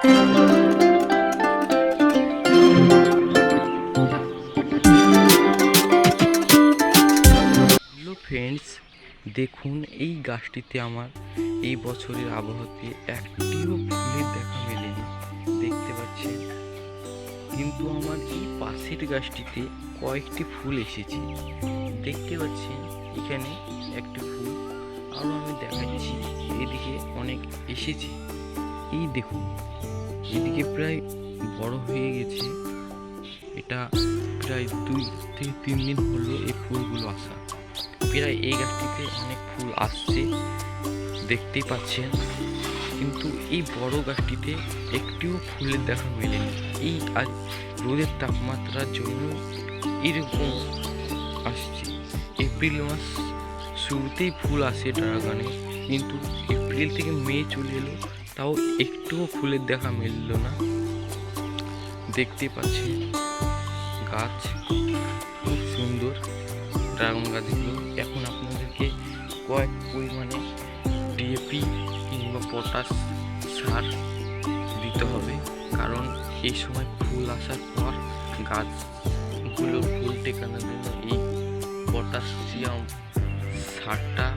Hello friends, দেখুন এই গাছটিতে আমার এই বছরের আবহাওয়াতে একটিও ফুলের দেখা মেলেনি, দেখতে পাচ্ছেন। কিন্তু আমার এই পাশের গাছটিতে কয়েকটি ফুল এসেছে, দেখতে পাচ্ছেন। এখানে একটি ফুল আরও আমি দেখাচ্ছি, এদিকে অনেক এসেছে। এই দেখুন, এদিকে প্রায় বড় হয়ে গেছে। এটা প্রায় 2 থেকে 3 দিন হলো এই ফুলগুলো আসা। প্রায় এই গাছটিতে অনেক ফুল আসছে, দেখতেই পাচ্ছেন। কিন্তু এই বড় গাছটিতে একটিও ফুলের দেখা মেলেনি। এই আজ রোদের তাপমাত্রার জন্য এরকম আসছে। এপ্রিল মাস শুরুতেই ফুল আসে ড্রাগনে, কিন্তু এপ্রিল থেকে মে চলে এলো, তাও একটুও ফুলের দেখা মিলল না। দেখতে পাচ্ছি গাছ খুব সুন্দর, ড্রাগন গাছগুলো। এখন আপনাদেরকে কয়েক পরিমাণে ডিএপি কিংবা পটাশ সার দিতে হবে, কারণ এই সময় ফুল আসার পর গাছগুলো ফুল টেকানোর জন্য এই পটাশিয়াম সারটা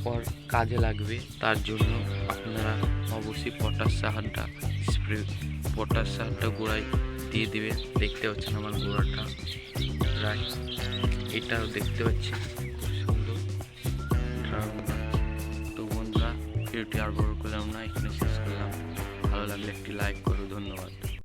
পর কাজে লাগবে। তার জন্য আপনারা অবশ্যই পটাশ সারটা গোড়ায় দিয়ে দেবে। দেখতে পাচ্ছেন আমার গোড়াটা প্রায়, এটাও দেখতে পাচ্ছেন খুব সুন্দর ড্রাগন। তো বন্ধুরা, ভিডিওটি আর বড় করলাম না, এখানে শেষ করলাম। ভালো লাগলে একটি লাইক করো। ধন্যবাদ।